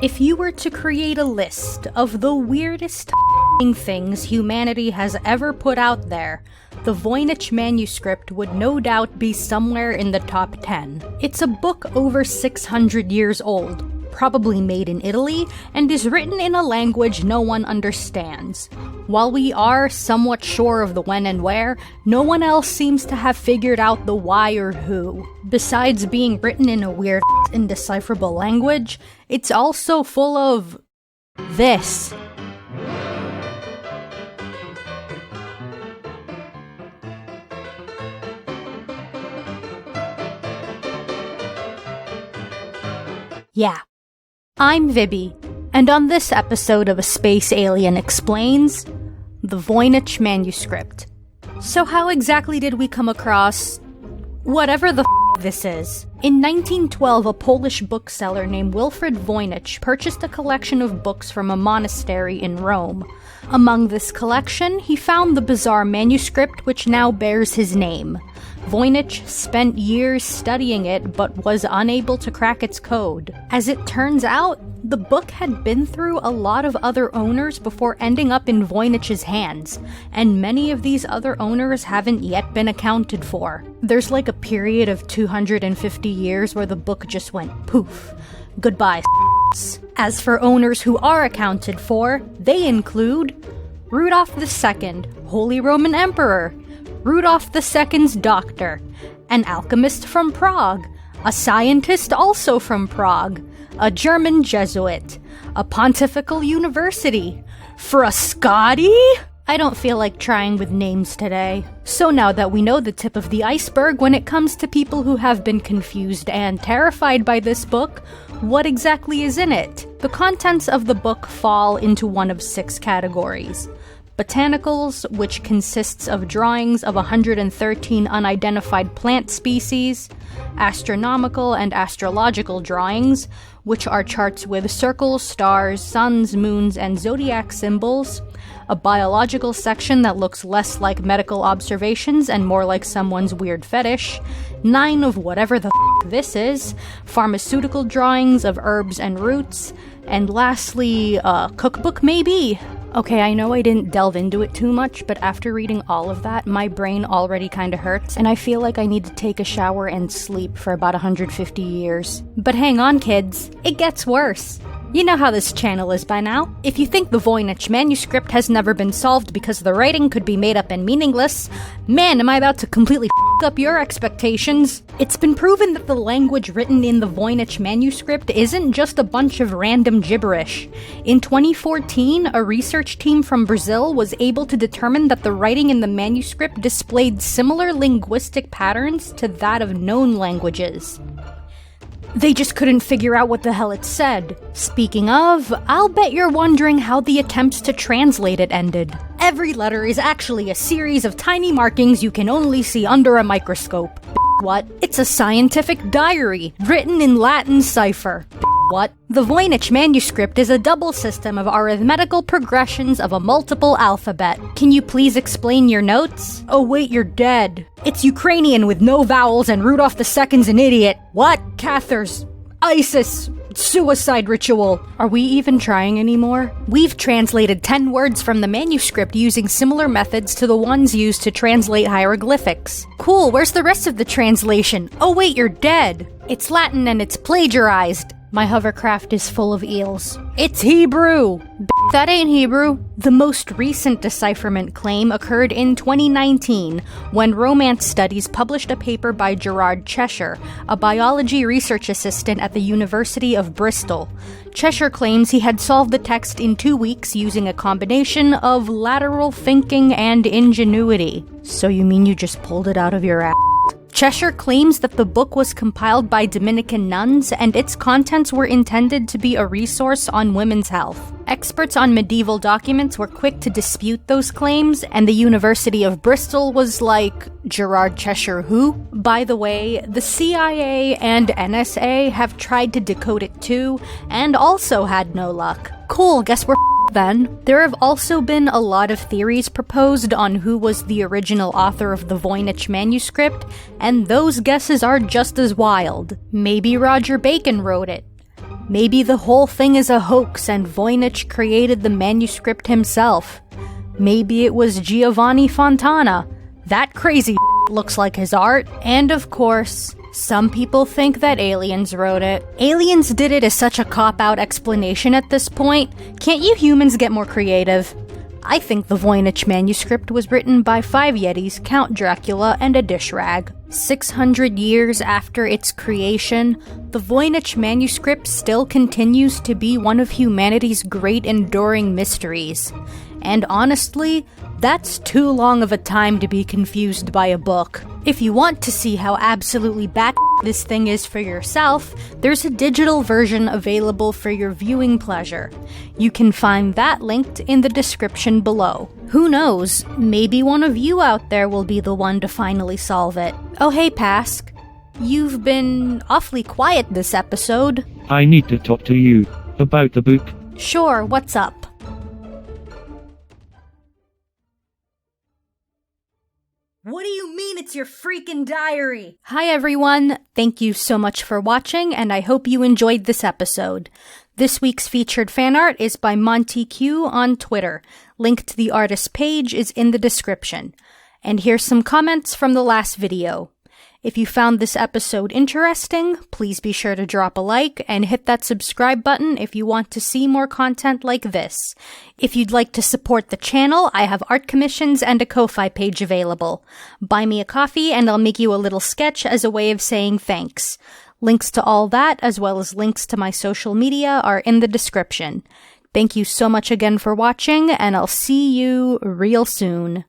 If you were to create a list of the weirdest things humanity has ever put out there, the Voynich Manuscript would no doubt be somewhere in the top 10. It's a book over 600 years old, probably made in Italy, and is written in a language no one understands. While we are somewhat sure of the when and where, no one else seems to have figured out the why or who. Besides being written in a weird, indecipherable language, it's also full of this. Yeah. I'm Vibby, and on this episode of A Space Alien Explains, the Voynich Manuscript. So how exactly did we come across whatever the this is? In 1912, a Polish bookseller named Wilfred Voynich purchased a collection of books from a monastery in Rome. Among this collection, he found the bizarre manuscript which now bears his name. Voynich spent years studying it, but was unable to crack its code. As it turns out, the book had been through a lot of other owners before ending up in Voynich's hands, and many of these other owners haven't yet been accounted for. There's like a period of 250 years where the book just went poof. Goodbye, As for owners who are accounted for, they include Rudolph II, Holy Roman Emperor, Rudolph II's doctor, an alchemist from Prague, a scientist also from Prague, a German Jesuit, a pontifical university, Frascati? I don't feel like trying with names today. So now that we know the tip of the iceberg when it comes to people who have been confused and terrified by this book, what exactly is in it? The contents of the book fall into one of 6 categories. Botanicals, which consists of drawings of 113 unidentified plant species, astronomical and astrological drawings, which are charts with circles, stars, suns, moons, and zodiac symbols, a biological section that looks less like medical observations and more like someone's weird fetish, 9 of whatever the this is, pharmaceutical drawings of herbs and roots, and lastly, a cookbook maybe? Okay, I know I didn't delve into it too much, but after reading all of that, my brain already kinda hurts, and I feel like I need to take a shower and sleep for about 150 years. But hang on, kids, it gets worse. You know how this channel is by now. If you think the Voynich Manuscript has never been solved because the writing could be made up and meaningless, man, am I about to completely up your expectations. It's been proven that the language written in the Voynich Manuscript isn't just a bunch of random gibberish. In 2014, a research team from Brazil was able to determine that the writing in the manuscript displayed similar linguistic patterns to that of known languages. They just couldn't figure out what the hell it said. Speaking of, I'll bet you're wondering how the attempts to translate it ended. Every letter is actually a series of tiny markings you can only see under a microscope. What? It's a scientific diary, written in Latin cipher. What? The Voynich Manuscript is a double system of arithmetical progressions of a multiple alphabet. Can you please explain your notes? Oh wait, you're dead. It's Ukrainian with no vowels and Rudolph II's an idiot. What? Cathars. ISIS. Suicide ritual. Are we even trying anymore? We've translated 10 words from the manuscript using similar methods to the ones used to translate hieroglyphics. Cool, where's the rest of the translation? Oh wait, you're dead. It's Latin and it's plagiarized. My hovercraft is full of eels. It's Hebrew! That ain't Hebrew. The most recent decipherment claim occurred in 2019, when Romance Studies published a paper by Gerard Cheshire, a biology research assistant at the University of Bristol. Cheshire claims he had solved the text in 2 weeks using a combination of lateral thinking and ingenuity. So you mean you just pulled it out of your ass? Cheshire claims that the book was compiled by Dominican nuns and its contents were intended to be a resource on women's health. Experts on medieval documents were quick to dispute those claims, and the University of Bristol was like, Gerard Cheshire who? By the way, the CIA and NSA have tried to decode it too, and also had no luck. Cool, guess we're then. There have also been a lot of theories proposed on who was the original author of the Voynich Manuscript, and those guesses are just as wild. Maybe Roger Bacon wrote it. Maybe the whole thing is a hoax and Voynich created the manuscript himself. Maybe it was Giovanni Fontana. That crazy looks like his art. And of course, some people think that aliens wrote it. Aliens did it is such a cop-out explanation at this point. Can't you humans get more creative? I think the Voynich Manuscript was written by 5 Yetis, Count Dracula, and a dish rag. 600 years after its creation, the Voynich Manuscript still continues to be one of humanity's great enduring mysteries. And honestly, that's too long of a time to be confused by a book. If you want to see how absolutely bat this thing is for yourself, there's a digital version available for your viewing pleasure. You can find that linked in the description below. Who knows, maybe one of you out there will be the one to finally solve it. Oh hey Pask, you've been awfully quiet this episode. I need to talk to you about the book. Sure, what's up? What do you mean it's your freaking diary? Hi everyone, thank you so much for watching and I hope you enjoyed this episode. This week's featured fan art is by Monty Q on Twitter. Link to the artist page is in the description. And here's some comments from the last video. If you found this episode interesting, please be sure to drop a like and hit that subscribe button if you want to see more content like this. If you'd like to support the channel, I have art commissions and a Ko-Fi page available. Buy me a coffee and I'll make you a little sketch as a way of saying thanks. Links to all that, as well as links to my social media, are in the description. Thank you so much again for watching, and I'll see you real soon.